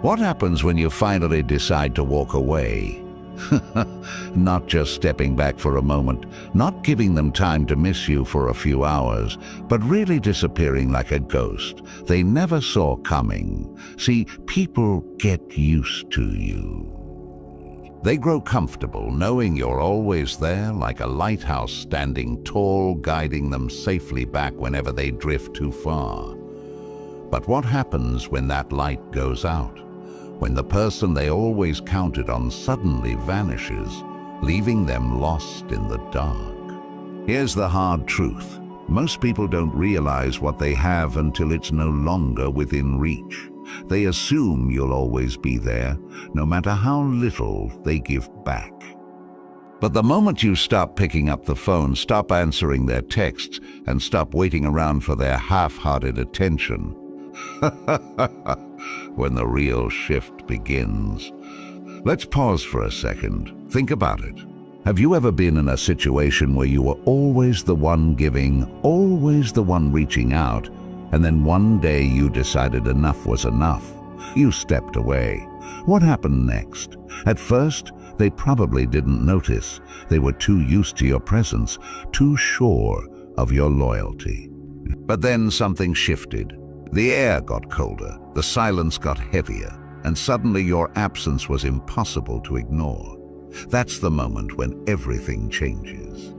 What happens when you finally decide to walk away? Not just stepping back for a moment, not giving them time to miss you for a few hours, but really disappearing like a ghost they never saw coming. See, people get used to you. They grow comfortable knowing you're always there, like a lighthouse standing tall, guiding them safely back whenever they drift too far. But what happens when that light goes out? When the person they always counted on suddenly vanishes, leaving them lost in the dark? Here's the hard truth. Most people don't realize what they have until it's no longer within reach. They assume you'll always be there, no matter how little they give back. But the moment you stop picking up the phone, stop answering their texts, and stop waiting around for their half-hearted attention, when the real shift begins. Let's pause for a second. Think about it. Have you ever been in a situation where you were always the one giving, always the one reaching out, and then one day you decided enough was enough? You stepped away. What happened next? At first, they probably didn't notice. They were too used to your presence, too sure of your loyalty. But then something shifted. The air got colder, the silence got heavier, and suddenly your absence was impossible to ignore. That's the moment when everything changes.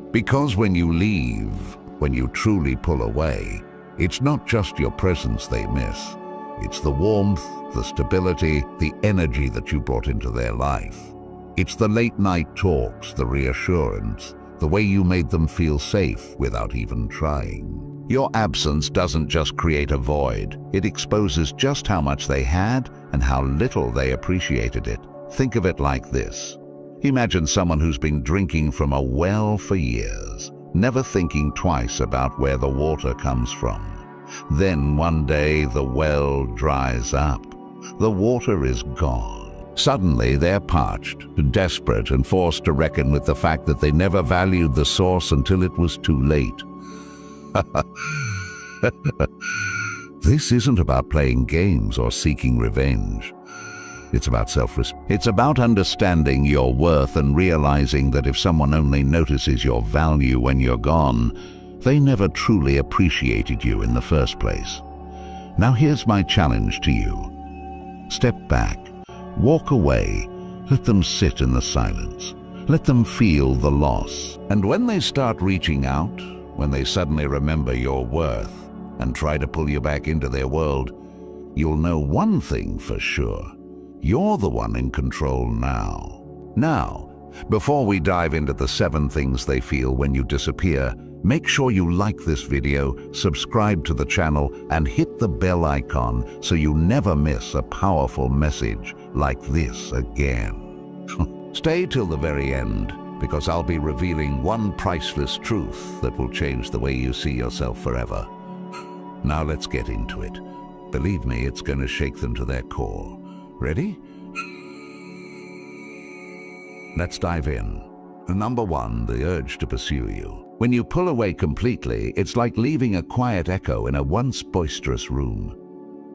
Because when you leave, when you truly pull away, it's not just your presence they miss. It's the warmth, the stability, the energy that you brought into their life. It's the late-night talks, the reassurance, the way you made them feel safe without even trying. Your absence doesn't just create a void. It exposes just how much they had and how little they appreciated it. Think of it like this. Imagine someone who's been drinking from a well for years, never thinking twice about where the water comes from. Then one day the well dries up. The water is gone. Suddenly they're parched, desperate, and forced to reckon with the fact that they never valued the source until it was too late. This isn't about playing games or seeking revenge. It's about self-respect. It's about understanding your worth and realizing that if someone only notices your value when you're gone, they never truly appreciated you in the first place. Now here's my challenge to you. Step back, walk away, let them sit in the silence. Let them feel the loss. And when they start reaching out, when they suddenly remember your worth and try to pull you back into their world, you'll know one thing for sure. You're the one in control now. Now, before we dive into the 7 things they feel when you disappear, make sure you like this video, subscribe to the channel, and hit the bell icon so you never miss a powerful message like this again. Stay till the very end, because I'll be revealing one priceless truth that will change the way you see yourself forever. Now let's get into it. Believe me, it's going to shake them to their core. Ready? Let's dive in. Number 1, the urge to pursue you. When you pull away completely, it's like leaving a quiet echo in a once boisterous room.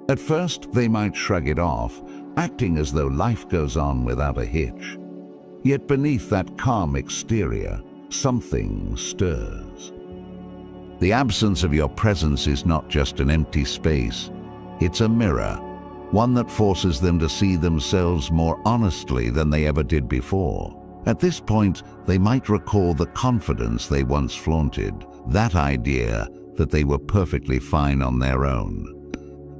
At first, they might shrug it off, acting as though life goes on without a hitch. Yet beneath that calm exterior, something stirs. The absence of your presence is not just an empty space. It's a mirror, one that forces them to see themselves more honestly than they ever did before. At this point, they might recall the confidence they once flaunted, that idea that they were perfectly fine on their own.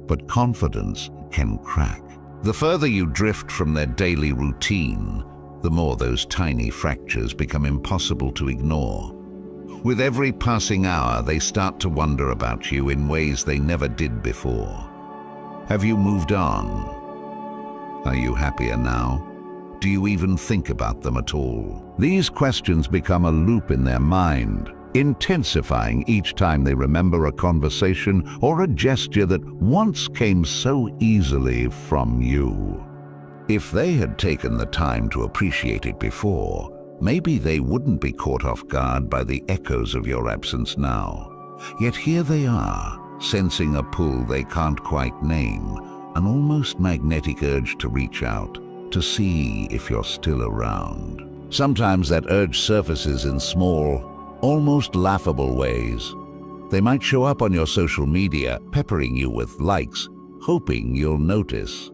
But confidence can crack. The further you drift from their daily routine, the more those tiny fractures become impossible to ignore. With every passing hour, they start to wonder about you in ways they never did before. Have you moved on? Are you happier now? Do you even think about them at all? These questions become a loop in their mind, intensifying each time they remember a conversation or a gesture that once came so easily from you. If they had taken the time to appreciate it before, maybe they wouldn't be caught off guard by the echoes of your absence now. Yet here they are, sensing a pull they can't quite name, an almost magnetic urge to reach out, to see if you're still around. Sometimes that urge surfaces in small, almost laughable ways. They might show up on your social media, peppering you with likes, hoping you'll notice.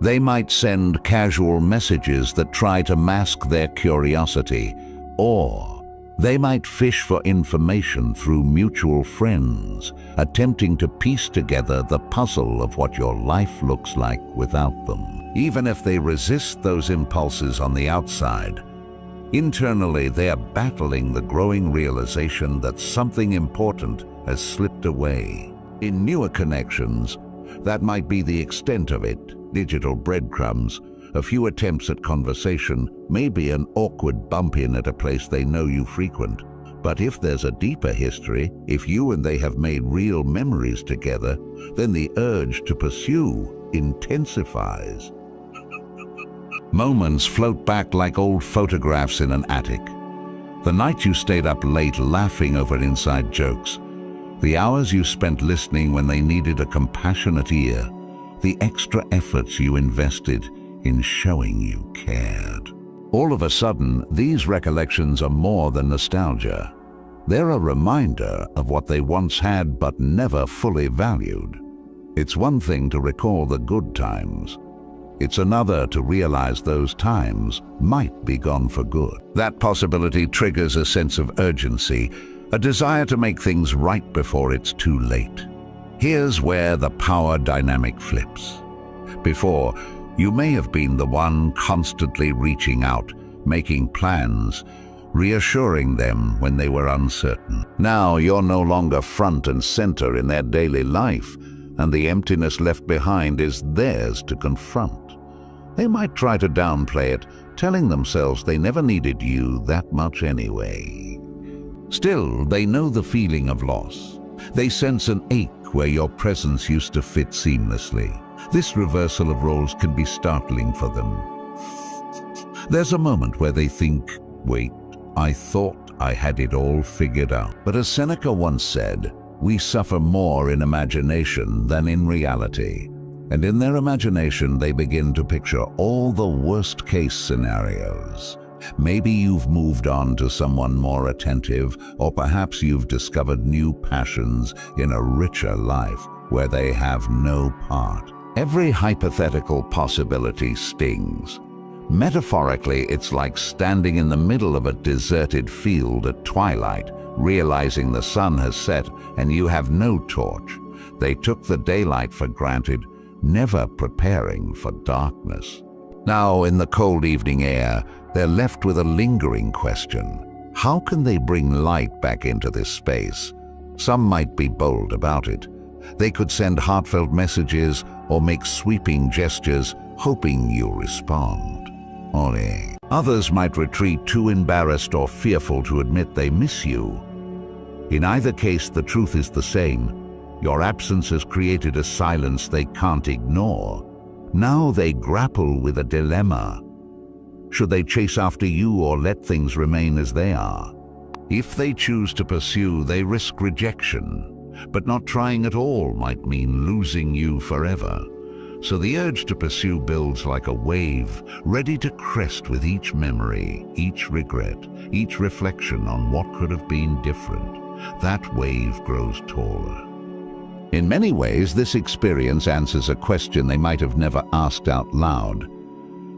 They might send casual messages that try to mask their curiosity, or they might fish for information through mutual friends, attempting to piece together the puzzle of what your life looks like without them. Even if they resist those impulses on the outside, internally they are battling the growing realization that something important has slipped away. In newer connections, that might be the extent of it. Digital breadcrumbs, a few attempts at conversation, maybe an awkward bump in at a place they know you frequent. But if there's a deeper history, if you and they have made real memories together, then the urge to pursue intensifies. Moments float back like old photographs in an attic. The night you stayed up late laughing over inside jokes, the hours you spent listening when they needed a compassionate ear, the extra efforts you invested in showing you cared. All of a sudden, these recollections are more than nostalgia. They're a reminder of what they once had but never fully valued. It's one thing to recall the good times. It's another to realize those times might be gone for good. That possibility triggers a sense of urgency, a desire to make things right before it's too late. Here's where the power dynamic flips. Before, you may have been the one constantly reaching out, making plans, reassuring them when they were uncertain. Now you're no longer front and center in their daily life, and the emptiness left behind is theirs to confront. They might try to downplay it, telling themselves they never needed you that much anyway. Still, they know the feeling of loss. They sense an ache where your presence used to fit seamlessly. This reversal of roles can be startling for them. There's a moment where they think, wait, I thought I had it all figured out. But as Seneca once said, we suffer more in imagination than in reality. And in their imagination, they begin to picture all the worst-case scenarios. Maybe you've moved on to someone more attentive, or perhaps you've discovered new passions in a richer life where they have no part. Every hypothetical possibility stings. Metaphorically, it's like standing in the middle of a deserted field at twilight, realizing the sun has set and you have no torch. They took the daylight for granted, never preparing for darkness. Now, in the cold evening air, they're left with a lingering question. How can they bring light back into this space? Some might be bold about it. They could send heartfelt messages or make sweeping gestures, hoping you'll respond. Ole. Others might retreat too embarrassed or fearful to admit they miss you. In either case, the truth is the same. Your absence has created a silence they can't ignore. Now they grapple with a dilemma. Should they chase after you or let things remain as they are? If they choose to pursue, they risk rejection. But not trying at all might mean losing you forever. So the urge to pursue builds like a wave, ready to crest with each memory, each regret, each reflection on what could have been different. That wave grows taller. In many ways, this experience answers a question they might have never asked out loud.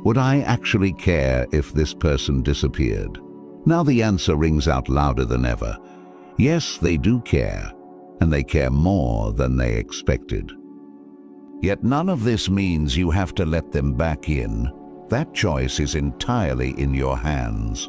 Would I actually care if this person disappeared? Now the answer rings out louder than ever. Yes, they do care, and they care more than they expected. Yet none of this means you have to let them back in. That choice is entirely in your hands.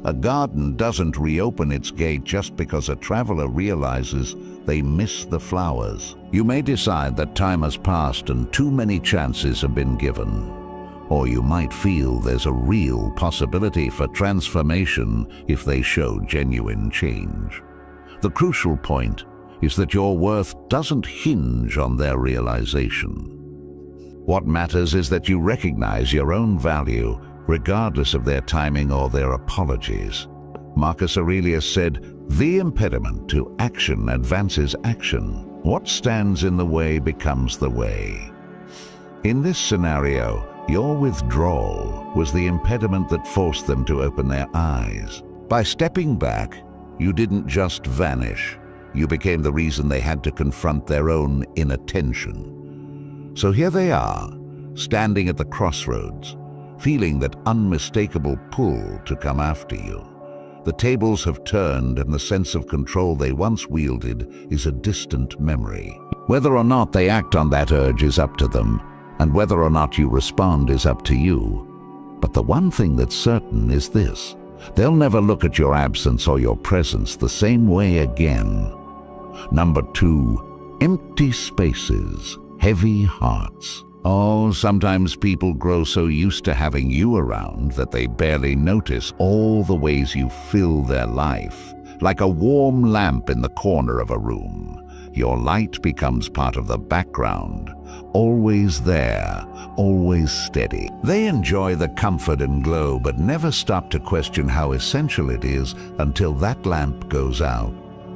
A garden doesn't reopen its gate just because a traveler realizes they miss the flowers. You may decide that time has passed and too many chances have been given. Or you might feel there's a real possibility for transformation if they show genuine change. The crucial point is that your worth doesn't hinge on their realization. What matters is that you recognize your own value, regardless of their timing or their apologies. Marcus Aurelius said, "The impediment to action advances action. What stands in the way becomes the way." In this scenario, your withdrawal was the impediment that forced them to open their eyes. By stepping back, you didn't just vanish. You became the reason they had to confront their own inattention. So here they are, standing at the crossroads, feeling that unmistakable pull to come after you. The tables have turned, and the sense of control they once wielded is a distant memory. Whether or not they act on that urge is up to them, and whether or not you respond is up to you. But the one thing that's certain is this: they'll never look at your absence or your presence the same way again. Number 2, empty spaces, heavy hearts. Oh, sometimes people grow so used to having you around that they barely notice all the ways you fill their life. Like a warm lamp in the corner of a room, your light becomes part of the background, always there, always steady. They enjoy the comfort and glow, but never stop to question how essential it is until that lamp goes out.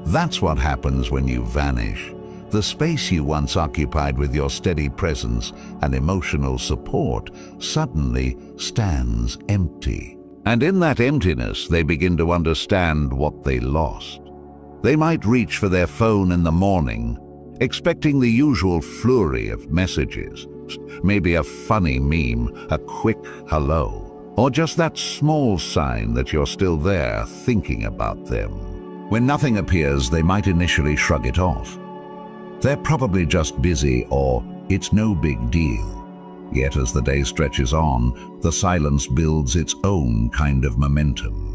That's what happens when you vanish. The space you once occupied with your steady presence and emotional support suddenly stands empty. And in that emptiness, they begin to understand what they lost. They might reach for their phone in the morning, expecting the usual flurry of messages, maybe a funny meme, a quick hello, or just that small sign that you're still there thinking about them. When nothing appears, they might initially shrug it off. They're probably just busy, or it's no big deal. Yet as the day stretches on, the silence builds its own kind of momentum.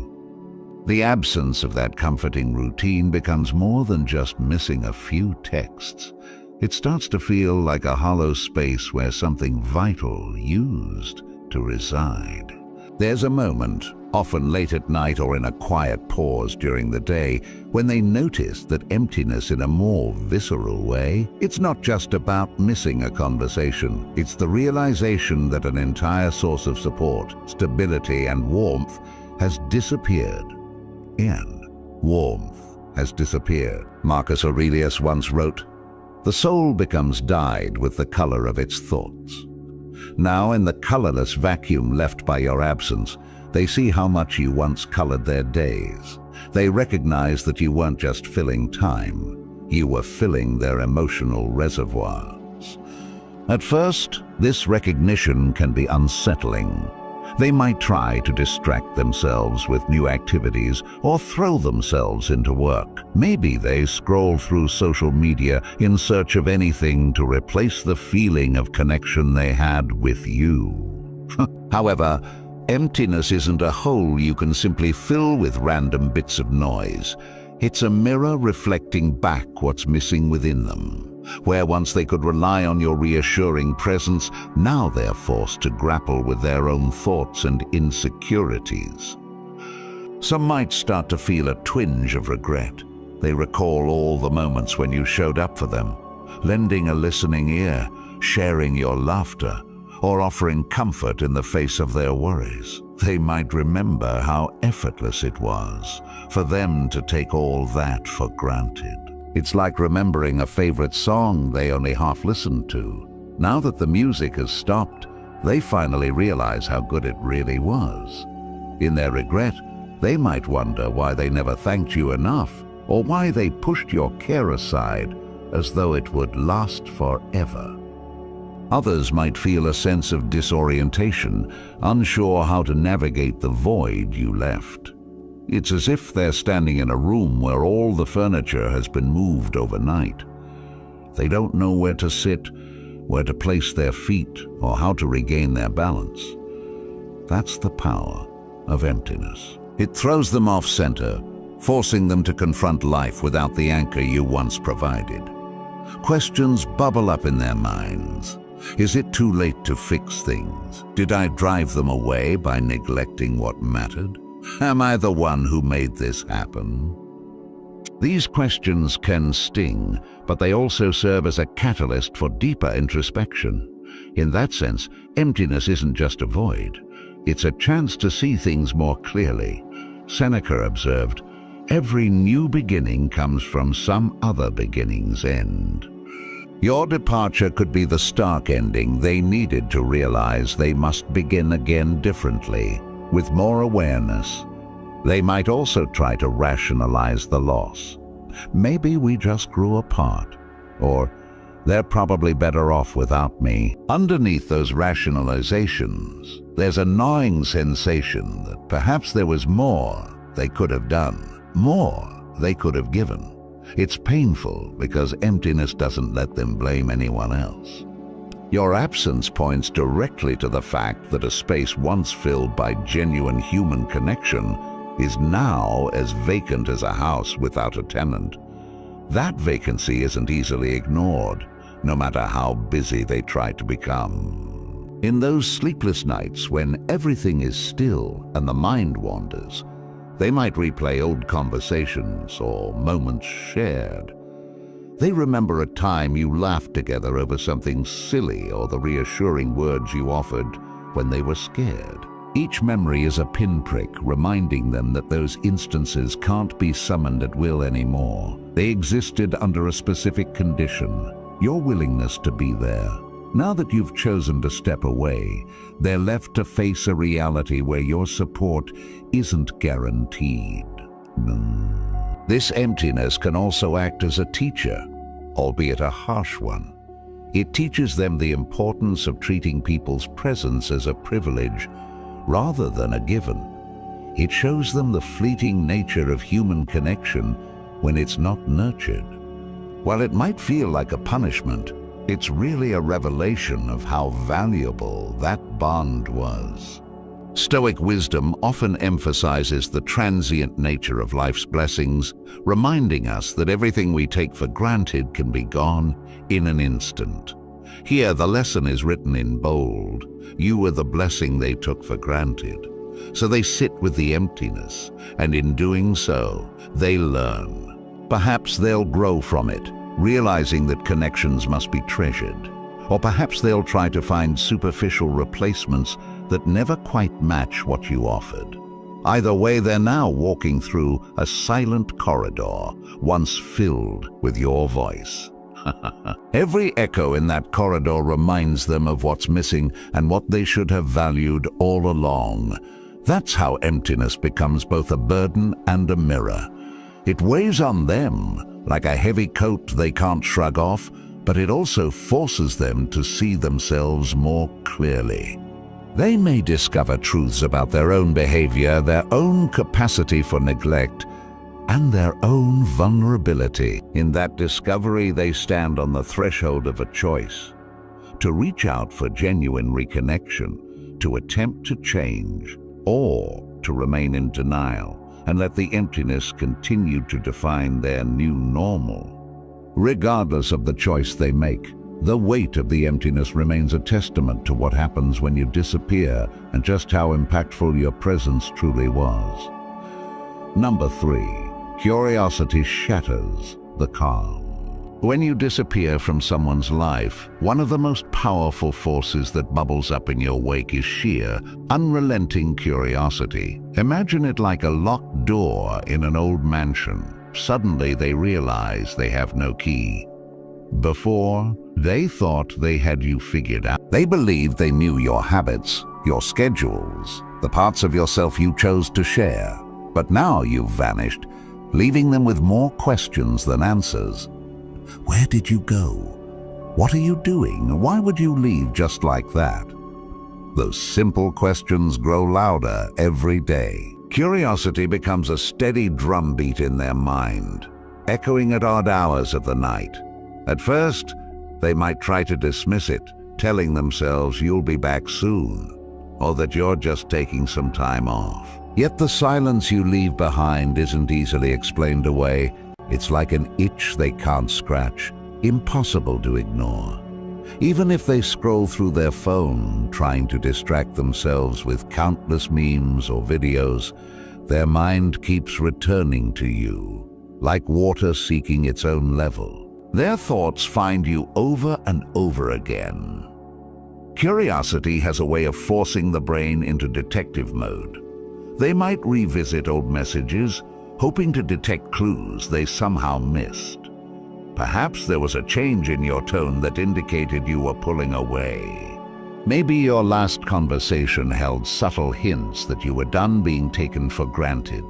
The absence of that comforting routine becomes more than just missing a few texts. It starts to feel like a hollow space where something vital used to reside. There's a moment, often late at night or in a quiet pause during the day, when they notice that emptiness in a more visceral way. It's not just about missing a conversation. It's the realization that an entire source of support, stability, and warmth has disappeared. And warmth has disappeared. Marcus Aurelius once wrote, "The soul becomes dyed with the color of its thoughts." Now, in the colorless vacuum left by your absence, they see how much you once colored their days. They recognize that you weren't just filling time, you were filling their emotional reservoirs. At first, this recognition can be unsettling. They might try to distract themselves with new activities or throw themselves into work. Maybe they scroll through social media in search of anything to replace the feeling of connection they had with you. However, emptiness isn't a hole you can simply fill with random bits of noise. It's a mirror reflecting back what's missing within them. Where once they could rely on your reassuring presence, now they're forced to grapple with their own thoughts and insecurities. Some might start to feel a twinge of regret. They recall all the moments when you showed up for them, lending a listening ear, sharing your laughter, or offering comfort in the face of their worries. They might remember how effortless it was for them to take all that for granted. It's like remembering a favorite song they only half listened to. Now that the music has stopped, they finally realize how good it really was. In their regret, they might wonder why they never thanked you enough, or why they pushed your care aside as though it would last forever. Others might feel a sense of disorientation, unsure how to navigate the void you left. It's as if they're standing in a room where all the furniture has been moved overnight. They don't know where to sit, where to place their feet, or how to regain their balance. That's the power of emptiness. It throws them off center, forcing them to confront life without the anchor you once provided. Questions bubble up in their minds. Is it too late to fix things? Did I drive them away by neglecting what mattered? Am I the one who made this happen? These questions can sting, but they also serve as a catalyst for deeper introspection. In that sense, emptiness isn't just a void. It's a chance to see things more clearly. Seneca observed, "Every new beginning comes from some other beginning's end." Your departure could be the stark ending they needed to realize they must begin again differently, with more awareness. They might also try to rationalize the loss. Maybe we just grew apart, or they're probably better off without me. Underneath those rationalizations, there's a gnawing sensation that perhaps there was more they could have done, more they could have given. It's painful because emptiness doesn't let them blame anyone else. Your absence points directly to the fact that a space once filled by genuine human connection is now as vacant as a house without a tenant. That vacancy isn't easily ignored, no matter how busy they try to become. In those sleepless nights when everything is still and the mind wanders, they might replay old conversations or moments shared. They remember a time you laughed together over something silly or the reassuring words you offered when they were scared. Each memory is a pinprick reminding them that those instances can't be summoned at will anymore. They existed under a specific condition, your willingness to be there. Now that you've chosen to step away, they're left to face a reality where your support isn't guaranteed. This emptiness can also act as a teacher, albeit a harsh one. It teaches them the importance of treating people's presence as a privilege rather than a given. It shows them the fleeting nature of human connection when it's not nurtured. While it might feel like a punishment, it's really a revelation of how valuable that bond was. Stoic wisdom often emphasizes the transient nature of life's blessings, reminding us that everything we take for granted can be gone in an instant. Here, the lesson is written in bold. You were the blessing they took for granted. So they sit with the emptiness, and in doing so, they learn. Perhaps they'll grow from it, realizing that connections must be treasured. Or perhaps they'll try to find superficial replacements that never quite match what you offered. Either way, they're now walking through a silent corridor, once filled with your voice. Every echo in that corridor reminds them of what's missing and what they should have valued all along. That's how emptiness becomes both a burden and a mirror. It weighs on them like a heavy coat they can't shrug off, but it also forces them to see themselves more clearly. They may discover truths about their own behavior, their own capacity for neglect, and their own vulnerability. In that discovery, they stand on the threshold of a choice: to reach out for genuine reconnection, to attempt to change, or to remain in denial and let the emptiness continue to define their new normal. Regardless of the choice they make, the weight of the emptiness remains a testament to what happens when you disappear and just how impactful your presence truly was. Number 3. Curiosity shatters the calm. When you disappear from someone's life, one of the most powerful forces that bubbles up in your wake is sheer, unrelenting curiosity. Imagine it like a locked door in an old mansion. Suddenly they realize they have no key. Before, they thought they had you figured out. They believed they knew your habits, your schedules, the parts of yourself you chose to share. But now you've vanished, leaving them with more questions than answers. Where did you go? What are you doing? Why would you leave just like that? Those simple questions grow louder every day. Curiosity becomes a steady drumbeat in their mind, echoing at odd hours of the night. At first, they might try to dismiss it, telling themselves you'll be back soon, or that you're just taking some time off. Yet the silence you leave behind isn't easily explained away. It's like an itch they can't scratch, impossible to ignore. Even if they scroll through their phone, trying to distract themselves with countless memes or videos, their mind keeps returning to you, like water seeking its own level. Their thoughts find you over and over again. Curiosity has a way of forcing the brain into detective mode. They might revisit old messages, hoping to detect clues they somehow missed. Perhaps there was a change in your tone that indicated you were pulling away. Maybe your last conversation held subtle hints that you were done being taken for granted.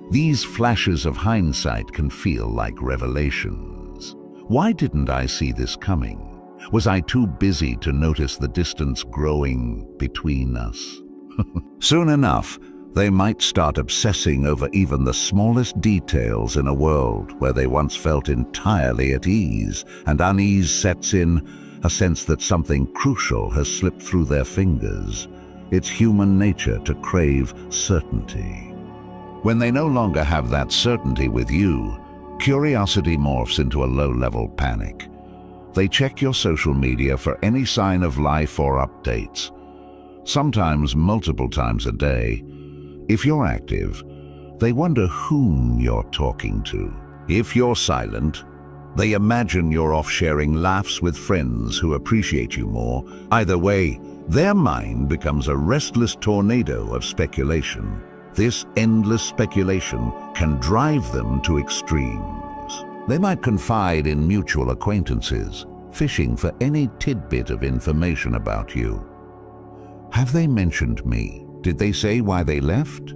These flashes of hindsight can feel like revelations. Why didn't I see this coming? Was I too busy to notice the distance growing between us? Soon enough, they might start obsessing over even the smallest details in a world where they once felt entirely at ease, and unease sets in, a sense that something crucial has slipped through their fingers. It's human nature to crave certainty. When they no longer have that certainty with you, curiosity morphs into a low-level panic. They check your social media for any sign of life or updates, sometimes multiple times a day. If you're active, they wonder whom you're talking to. If you're silent, they imagine you're off sharing laughs with friends who appreciate you more. Either way, their mind becomes a restless tornado of speculation. This endless speculation can drive them to extremes. They might confide in mutual acquaintances, fishing for any tidbit of information about you. Have they mentioned me? Did they say why they left?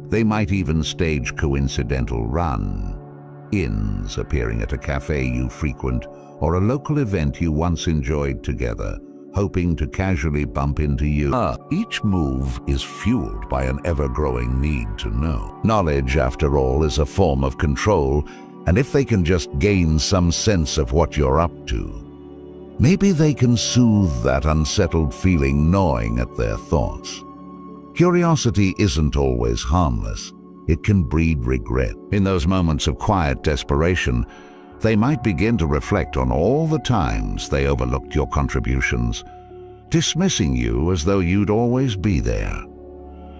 They might even stage coincidental run-ins, appearing at a cafe you frequent or a local event you once enjoyed together, hoping to casually bump into you. Each move is fueled by an ever-growing need to know. Knowledge, after all, is a form of control, and if they can just gain some sense of what you're up to, maybe they can soothe that unsettled feeling gnawing at their thoughts. Curiosity isn't always harmless. It can breed regret. In those moments of quiet desperation, they might begin to reflect on all the times they overlooked your contributions, dismissing you as though you'd always be there.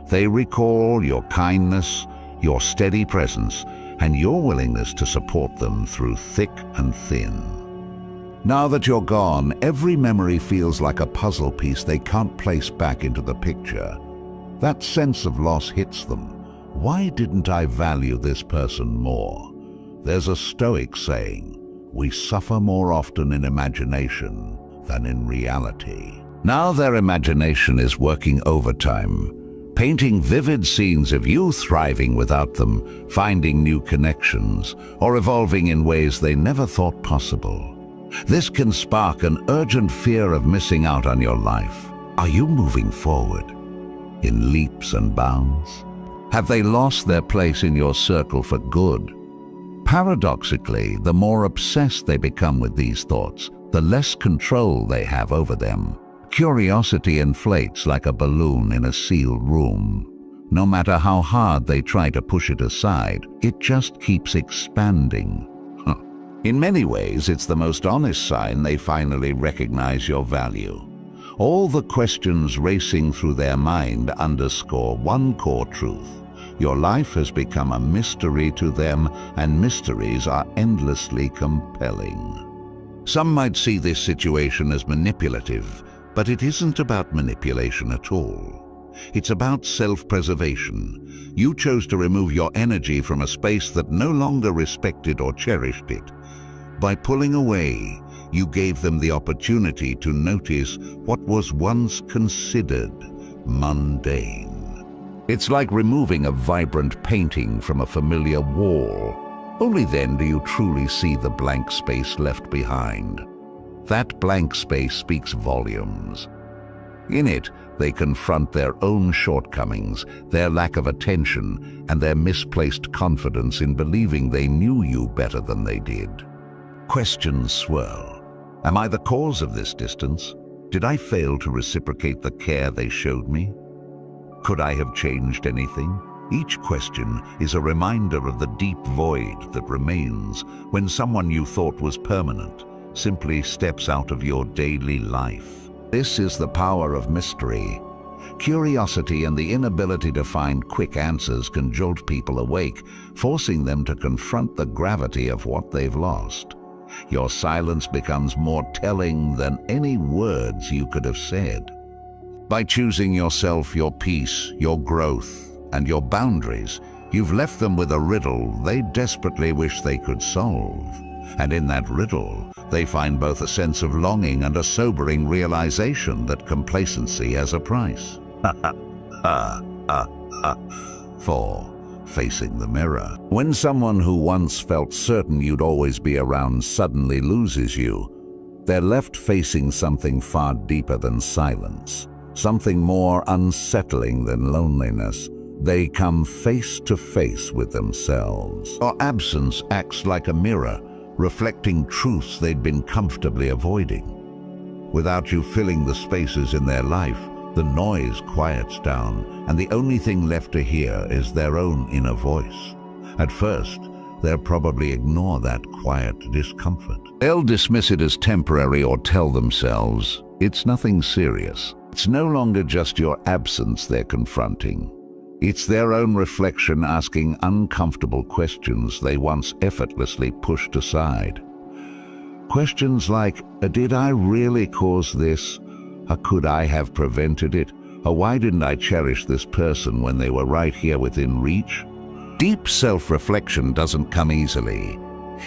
They recall your kindness, your steady presence, and your willingness to support them through thick and thin. Now that you're gone, every memory feels like a puzzle piece they can't place back into the picture. That sense of loss hits them. Why didn't I value this person more? There's a Stoic saying, we suffer more often in imagination than in reality. Now their imagination is working overtime, painting vivid scenes of you thriving without them, finding new connections, or evolving in ways they never thought possible. This can spark an urgent fear of missing out on your life. Are you moving forward in leaps and bounds? Have they lost their place in your circle for good? Paradoxically, the more obsessed they become with these thoughts, the less control they have over them. Curiosity inflates like a balloon in a sealed room. No matter how hard they try to push it aside, it just keeps expanding. In many ways, it's the most honest sign they finally recognize your value. All the questions racing through their mind underscore one core truth. Your life has become a mystery to them, and mysteries are endlessly compelling. Some might see this situation as manipulative, but it isn't about manipulation at all. It's about self-preservation. You chose to remove your energy from a space that no longer respected or cherished it. By pulling away, you gave them the opportunity to notice what was once considered mundane. It's like removing a vibrant painting from a familiar wall. Only then do you truly see the blank space left behind. That blank space speaks volumes. In it, they confront their own shortcomings, their lack of attention, and their misplaced confidence in believing they knew you better than they did. Questions swirl. Am I the cause of this distance? Did I fail to reciprocate the care they showed me? Could I have changed anything? Each question is a reminder of the deep void that remains when someone you thought was permanent simply steps out of your daily life. This is the power of mystery. Curiosity and the inability to find quick answers can jolt people awake, forcing them to confront the gravity of what they've lost. Your silence becomes more telling than any words you could have said. By choosing yourself, your peace, your growth, and your boundaries, you've left them with a riddle they desperately wish they could solve. And in that riddle, they find both a sense of longing and a sobering realization that complacency has a price. 4. Facing the mirror. When someone who once felt certain you'd always be around suddenly loses you, they're left facing something far deeper than silence, something more unsettling than loneliness. They come face to face with themselves. Your absence acts like a mirror, reflecting truths they'd been comfortably avoiding. Without you filling the spaces in their life, the noise quiets down, and the only thing left to hear is their own inner voice. At first, they'll probably ignore that quiet discomfort. They'll dismiss it as temporary or tell themselves, it's nothing serious. It's no longer just your absence they're confronting. It's their own reflection asking uncomfortable questions they once effortlessly pushed aside. Questions like, did I really cause this? Or could I have prevented it? Or why didn't I cherish this person when they were right here within reach? Deep self-reflection doesn't come easily.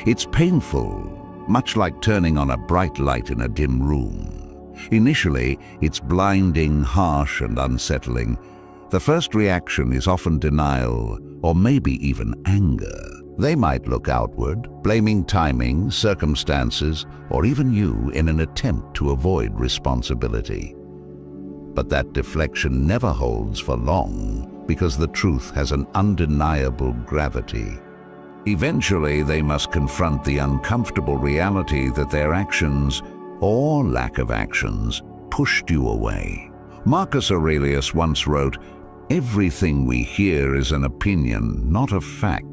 It's painful, much like turning on a bright light in a dim room. Initially, it's blinding, harsh, and unsettling. The first reaction is often denial, or maybe even anger. They might look outward, blaming timing, circumstances, or even you in an attempt to avoid responsibility. But that deflection never holds for long, because the truth has an undeniable gravity. Eventually, they must confront the uncomfortable reality that their actions, or lack of actions, pushed you away. Marcus Aurelius once wrote, "Everything we hear is an opinion, not a fact.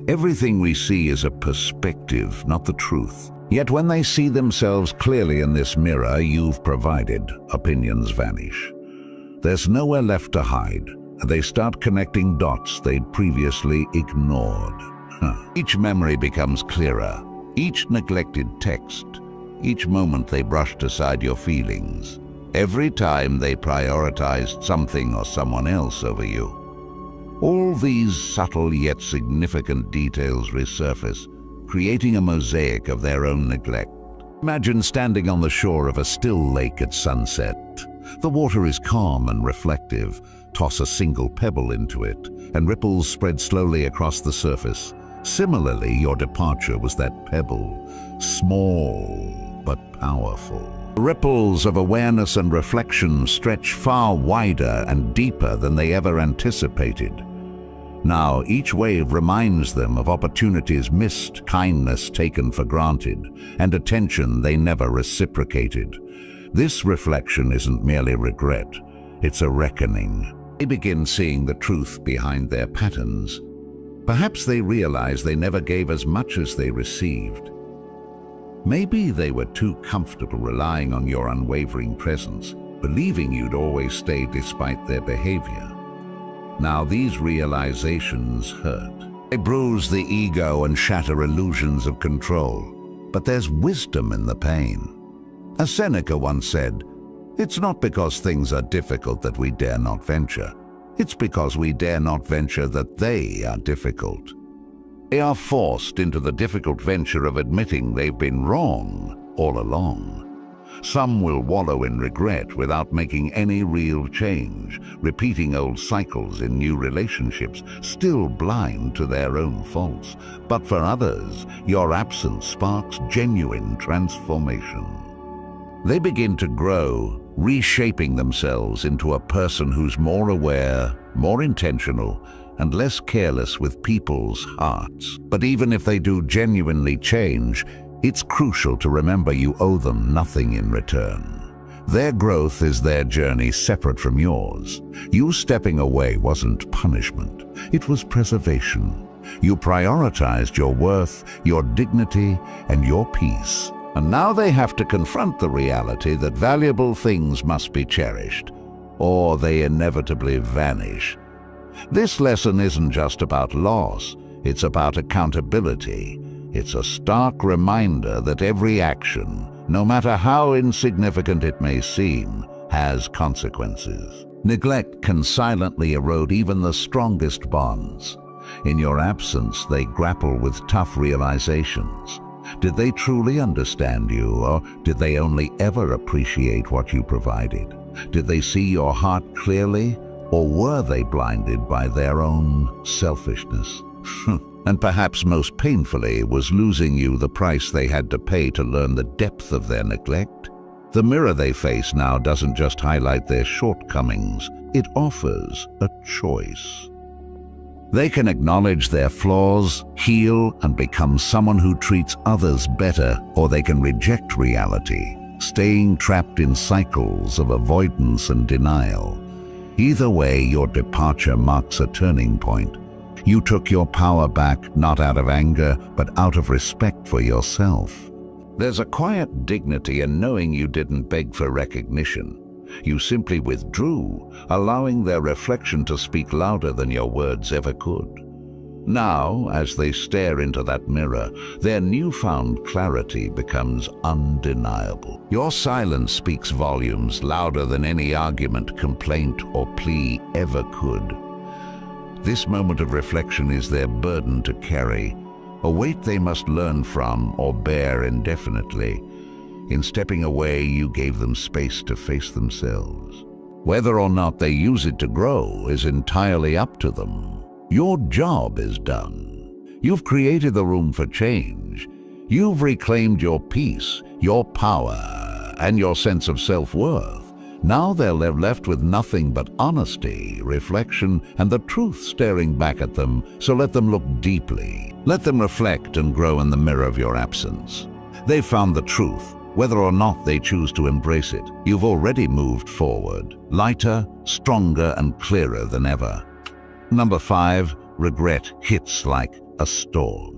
Everything we see is a perspective, not the truth." Yet when they see themselves clearly in this mirror you've provided, opinions vanish. There's nowhere left to hide, and they start connecting dots they'd previously ignored. Each memory becomes clearer, each neglected text, each moment they brushed aside your feelings, every time they prioritized something or someone else over you. All these subtle yet significant details resurface, creating a mosaic of their own neglect. Imagine standing on the shore of a still lake at sunset. The water is calm and reflective. Toss a single pebble into it, and ripples spread slowly across the surface. Similarly, your departure was that pebble, small but powerful. Ripples of awareness and reflection stretch far wider and deeper than they ever anticipated. Now, each wave reminds them of opportunities missed, kindness taken for granted, and attention they never reciprocated. This reflection isn't merely regret, it's a reckoning. They begin seeing the truth behind their patterns. Perhaps they realize they never gave as much as they received. Maybe they were too comfortable relying on your unwavering presence, believing you'd always stay despite their behavior. Now these realizations hurt. They bruise the ego and shatter illusions of control. But there's wisdom in the pain. As Seneca once said, "It's not because things are difficult that we dare not venture. It's because we dare not venture that they are difficult." They are forced into the difficult venture of admitting they've been wrong all along. Some will wallow in regret without making any real change, repeating old cycles in new relationships, still blind to their own faults. But for others, your absence sparks genuine transformation. They begin to grow, reshaping themselves into a person who's more aware, more intentional, and less careless with people's hearts. But even if they do genuinely change, it's crucial to remember you owe them nothing in return. Their growth is their journey separate from yours. You stepping away wasn't punishment, it was preservation. You prioritized your worth, your dignity, and your peace. And now they have to confront the reality that valuable things must be cherished, or they inevitably vanish. This lesson isn't just about loss, it's about accountability. It's a stark reminder that every action, no matter how insignificant it may seem, has consequences. Neglect can silently erode even the strongest bonds. In your absence, they grapple with tough realizations. Did they truly understand you, or did they only ever appreciate what you provided? Did they see your heart clearly, or were they blinded by their own selfishness? And perhaps most painfully was losing you the price they had to pay to learn the depth of their neglect. The mirror they face now doesn't just highlight their shortcomings, it offers a choice. They can acknowledge their flaws, heal, and become someone who treats others better, or they can reject reality, staying trapped in cycles of avoidance and denial. Either way, your departure marks a turning point. You took your power back, not out of anger, but out of respect for yourself. There's a quiet dignity in knowing you didn't beg for recognition. You simply withdrew, allowing their reflection to speak louder than your words ever could. Now, as they stare into that mirror, their newfound clarity becomes undeniable. Your silence speaks volumes, louder than any argument, complaint, or plea ever could. This moment of reflection is their burden to carry, a weight they must learn from or bear indefinitely. In stepping away, you gave them space to face themselves. Whether or not they use it to grow is entirely up to them. Your job is done. You've created the room for change. You've reclaimed your peace, your power, and your sense of self-worth. Now they're left with nothing but honesty, reflection, and the truth staring back at them, so let them look deeply. Let them reflect and grow in the mirror of your absence. They've found the truth. Whether or not they choose to embrace it, you've already moved forward, lighter, stronger, and clearer than ever. Number 5, regret hits like a storm.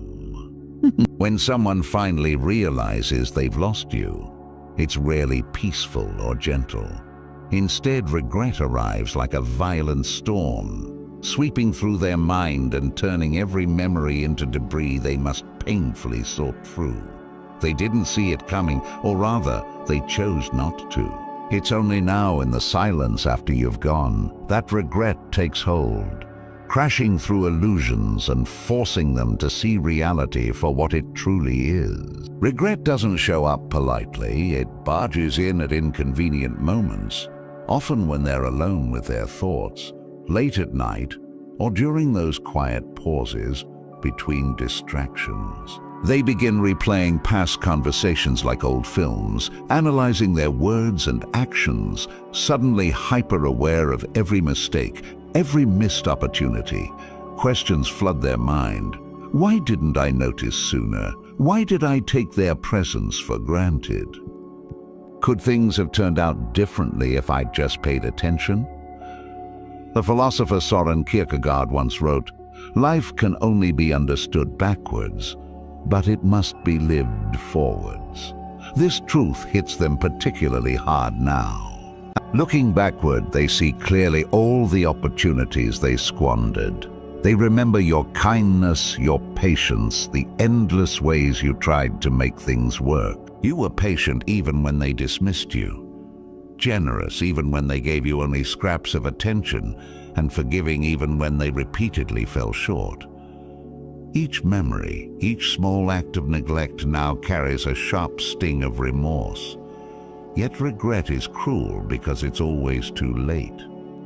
When someone finally realizes they've lost you, it's rarely peaceful or gentle. Instead, regret arrives like a violent storm, sweeping through their mind and turning every memory into debris they must painfully sort through. They didn't see it coming, or rather, they chose not to. It's only now in the silence after you've gone that regret takes hold, crashing through illusions and forcing them to see reality for what it truly is. Regret doesn't show up politely, it barges in at inconvenient moments, often when they're alone with their thoughts, late at night, or during those quiet pauses between distractions. They begin replaying past conversations like old films, analyzing their words and actions, suddenly hyper-aware of every mistake, every missed opportunity. Questions flood their mind. Why didn't I notice sooner? Why did I take their presence for granted? Could things have turned out differently if I'd just paid attention? The philosopher Søren Kierkegaard once wrote, "Life can only be understood backwards, but it must be lived forwards." This truth hits them particularly hard now. Looking backward, they see clearly all the opportunities they squandered. They remember your kindness, your patience, the endless ways you tried to make things work. You were patient even when they dismissed you, generous even when they gave you only scraps of attention, and forgiving even when they repeatedly fell short. Each memory, each small act of neglect now carries a sharp sting of remorse. Yet regret is cruel because it's always too late.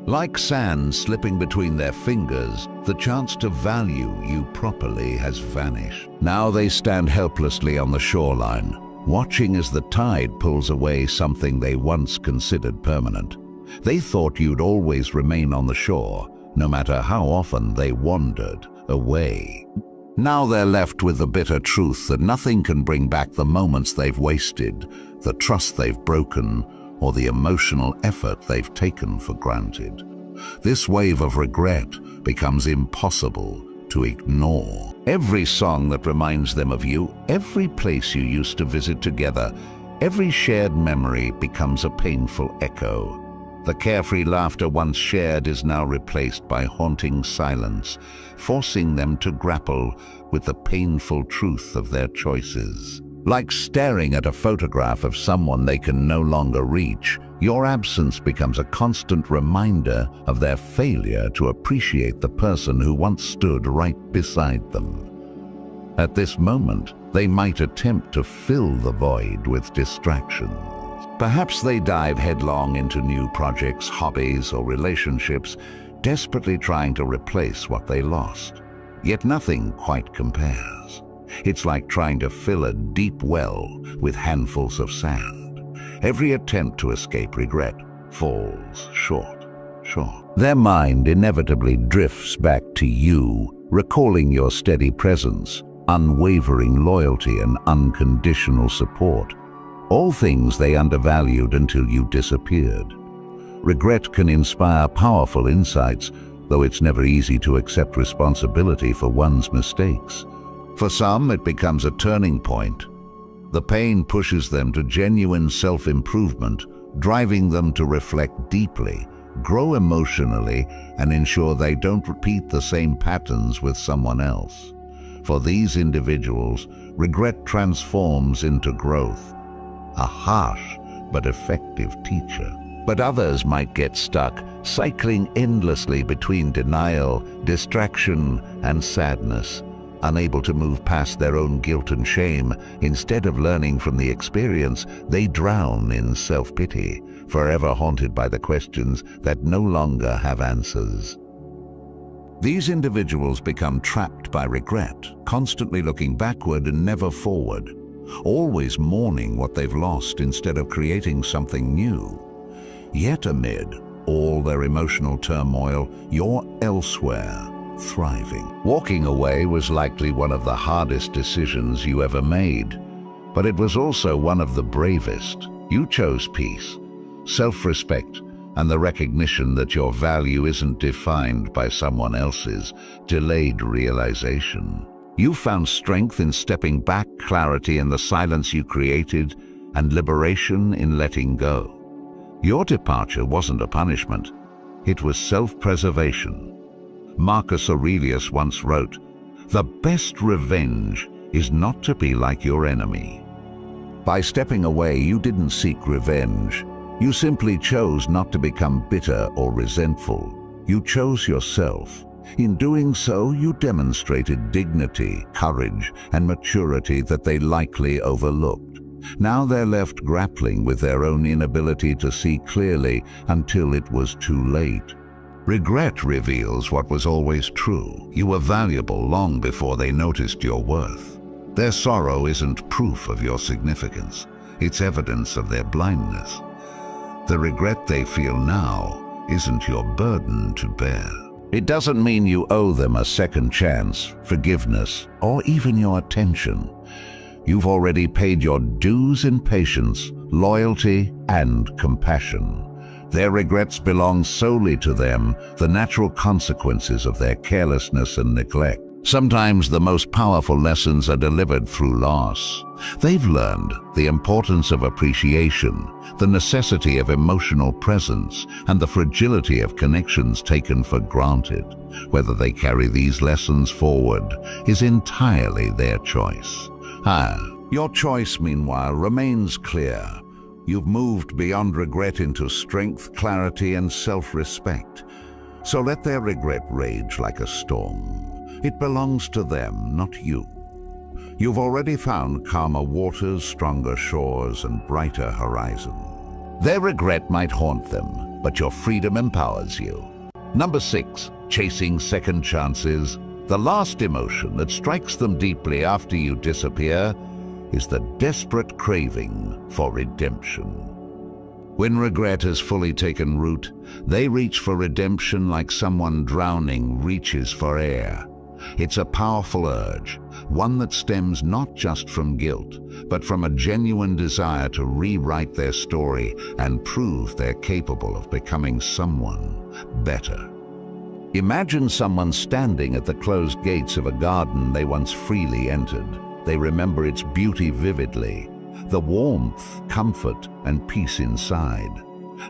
Like sand slipping between their fingers, the chance to value you properly has vanished. Now they stand helplessly on the shoreline, watching as the tide pulls away something they once considered permanent. They thought you'd always remain on the shore, no matter how often they wandered away. Now they're left with the bitter truth that nothing can bring back the moments they've wasted, the trust they've broken, or the emotional effort they've taken for granted. This wave of regret becomes impossible to ignore. Every song that reminds them of you, every place you used to visit together, every shared memory becomes a painful echo. The carefree laughter once shared is now replaced by haunting silence, forcing them to grapple with the painful truth of their choices. Like staring at a photograph of someone they can no longer reach, your absence becomes a constant reminder of their failure to appreciate the person who once stood right beside them. At this moment, They might attempt to fill the void with distractions. Perhaps they dive headlong into new projects, hobbies, or relationships, desperately trying to replace what they lost. Yet nothing quite compares. It's like trying to fill a deep well with handfuls of sand. Every attempt to escape regret falls short. Their mind inevitably drifts back to you, recalling your steady presence, unwavering loyalty, and unconditional support. All things they undervalued until you disappeared. Regret can inspire powerful insights, though it's never easy to accept responsibility for one's mistakes. For some, it becomes a turning point. The pain pushes them to genuine self-improvement, driving them to reflect deeply, grow emotionally, and ensure they don't repeat the same patterns with someone else. For these individuals, regret transforms into growth, a harsh but effective teacher. But others might get stuck, cycling endlessly between denial, distraction, and sadness, unable to move past their own guilt and shame. Instead of learning from the experience, they drown in self-pity, forever haunted by the questions that no longer have answers. These individuals become trapped by regret, constantly looking backward and never forward, always mourning what they've lost instead of creating something new. Yet amid all their emotional turmoil, you're elsewhere, thriving. Walking away was likely one of the hardest decisions you ever made, but it was also one of the bravest. You chose peace, self-respect, and the recognition that your value isn't defined by someone else's delayed realization. You found strength in stepping back, clarity in the silence you created, and liberation in letting go. Your departure wasn't a punishment, it was self-preservation. Marcus Aurelius once wrote, "The best revenge is not to be like your enemy." By stepping away, you didn't seek revenge. You simply chose not to become bitter or resentful. You chose yourself. In doing so, you demonstrated dignity, courage, and maturity that they likely overlooked. Now they're left grappling with their own inability to see clearly until it was too late. Regret reveals what was always true. You were valuable long before they noticed your worth. Their sorrow isn't proof of your significance. It's evidence of their blindness. The regret they feel now isn't your burden to bear. It doesn't mean you owe them a second chance, forgiveness, or even your attention. You've already paid your dues in patience, loyalty, and compassion. Their regrets belong solely to them, the natural consequences of their carelessness and neglect. Sometimes the most powerful lessons are delivered through loss. They've learned the importance of appreciation, the necessity of emotional presence, and the fragility of connections taken for granted. Whether they carry these lessons forward is entirely their choice. Your choice, meanwhile, remains clear. You've moved beyond regret into strength, clarity, and self-respect. So let their regret rage like a storm. It belongs to them, not you. You've already found calmer waters, stronger shores, and brighter horizon. Their regret might haunt them, but your freedom empowers you. Number 6, chasing second chances. The last emotion that strikes them deeply after you disappear is the desperate craving for redemption. When regret has fully taken root, they reach for redemption like someone drowning reaches for air. It's a powerful urge, one that stems not just from guilt, but from a genuine desire to rewrite their story and prove they're capable of becoming someone better. Imagine someone standing at the closed gates of a garden they once freely entered. They remember its beauty vividly, the warmth, comfort, and peace inside.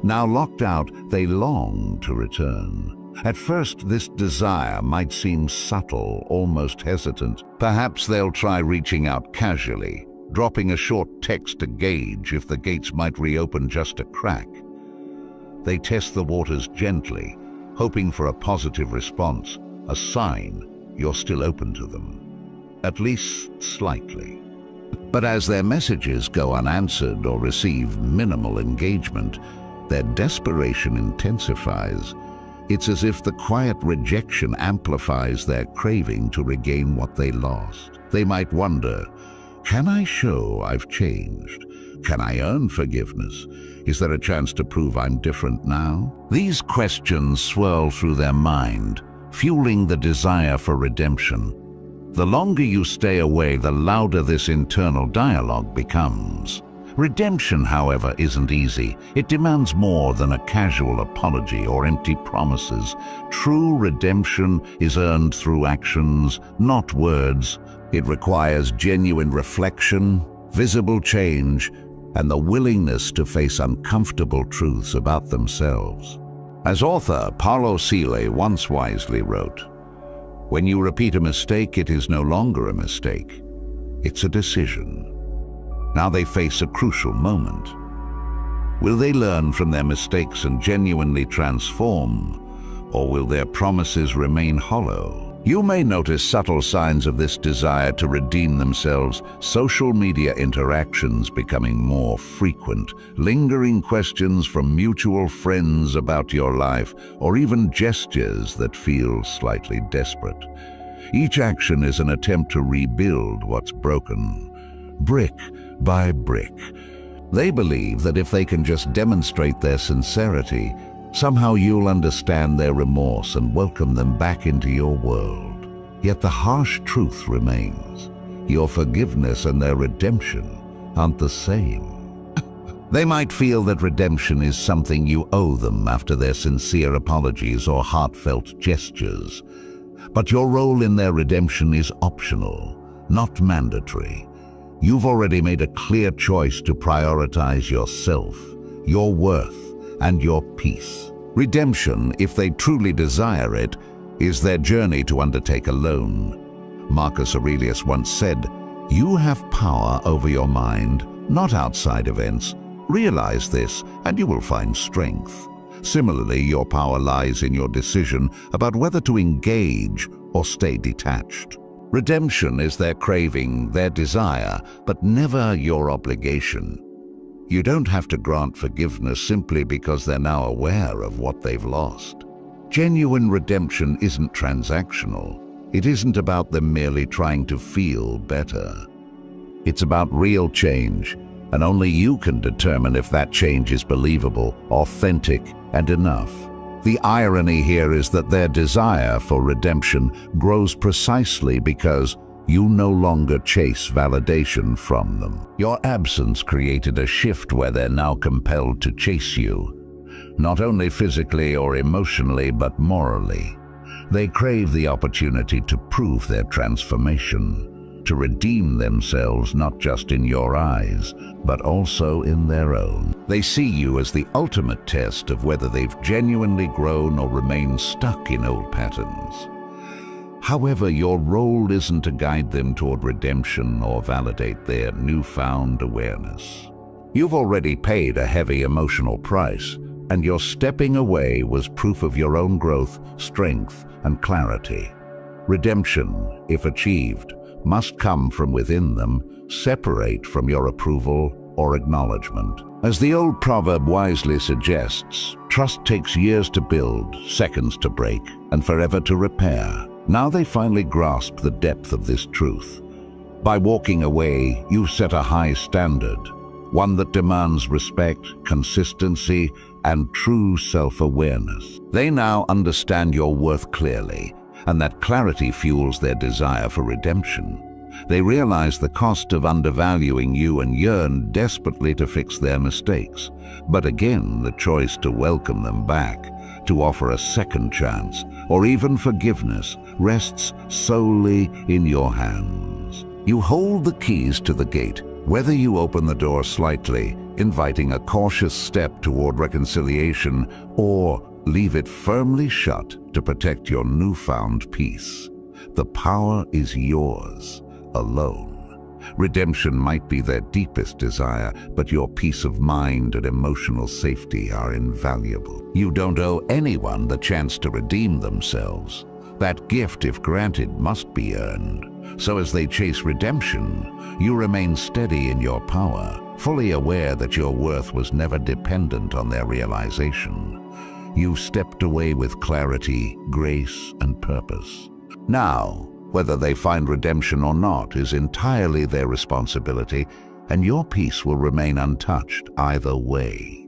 Now locked out, they long to return. At first, this desire might seem subtle, almost hesitant. Perhaps they'll try reaching out casually, dropping a short text to gauge if the gates might reopen just a crack. They test the waters gently, hoping for a positive response, a sign you're still open to them, at least slightly. But as their messages go unanswered or receive minimal engagement, their desperation intensifies. It's as if the quiet rejection amplifies their craving to regain what they lost. They might wonder, can I show I've changed? Can I earn forgiveness? Is there a chance to prove I'm different now? These questions swirl through their mind, fueling the desire for redemption. The longer you stay away, the louder this internal dialogue becomes. Redemption, however, isn't easy. It demands more than a casual apology or empty promises. True redemption is earned through actions, not words. It requires genuine reflection, visible change, and the willingness to face uncomfortable truths about themselves. As author Paulo Coelho once wisely wrote, "When you repeat a mistake, it is no longer a mistake. It's a decision." Now they face a crucial moment. Will they learn from their mistakes and genuinely transform, or will their promises remain hollow? You may notice subtle signs of this desire to redeem themselves, social media interactions becoming more frequent, lingering questions from mutual friends about your life, or even gestures that feel slightly desperate. Each action is an attempt to rebuild what's broken, brick by brick. They believe that if they can just demonstrate their sincerity, somehow you'll understand their remorse and welcome them back into your world. Yet the harsh truth remains. Your forgiveness and their redemption aren't the same. They might feel that redemption is something you owe them after their sincere apologies or heartfelt gestures. But your role in their redemption is optional, not mandatory. You've already made a clear choice to prioritize yourself, your worth, and your peace. Redemption, if they truly desire it, is their journey to undertake alone. Marcus Aurelius once said, "You have power over your mind, not outside events. Realize this, and you will find strength." Similarly, your power lies in your decision about whether to engage or stay detached. Redemption is their craving, their desire, but never your obligation. You don't have to grant forgiveness simply because they're now aware of what they've lost. Genuine redemption isn't transactional. It isn't about them merely trying to feel better. It's about real change, and only you can determine if that change is believable, authentic, and enough. The irony here is that their desire for redemption grows precisely because you no longer chase validation from them. Your absence created a shift where they're now compelled to chase you, not only physically or emotionally, but morally. They crave the opportunity to prove their transformation, to redeem themselves not just in your eyes, but also in their own. They see you as the ultimate test of whether they've genuinely grown or remained stuck in old patterns. However, your role isn't to guide them toward redemption or validate their newfound awareness. You've already paid a heavy emotional price, and your stepping away was proof of your own growth, strength, and clarity. Redemption, if achieved, must come from within them, separate from your approval or acknowledgement. As the old proverb wisely suggests, trust takes years to build, seconds to break, and forever to repair. Now they finally grasp the depth of this truth. By walking away, you set a high standard, one that demands respect, consistency, and true self-awareness. They now understand your worth clearly, and that clarity fuels their desire for redemption. They realize the cost of undervaluing you and yearn desperately to fix their mistakes. But again, the choice to welcome them back, to offer a second chance, or even forgiveness, rests solely in your hands. You hold the keys to the gate, whether you open the door slightly, inviting a cautious step toward reconciliation, or leave it firmly shut to protect your newfound peace. The power is yours, alone. Redemption might be their deepest desire, but your peace of mind and emotional safety are invaluable. You don't owe anyone the chance to redeem themselves. That gift, if granted, must be earned. So as they chase redemption, you remain steady in your power, fully aware that your worth was never dependent on their realization. You've stepped away with clarity, grace, and purpose. Now, whether they find redemption or not is entirely their responsibility, and your peace will remain untouched either way.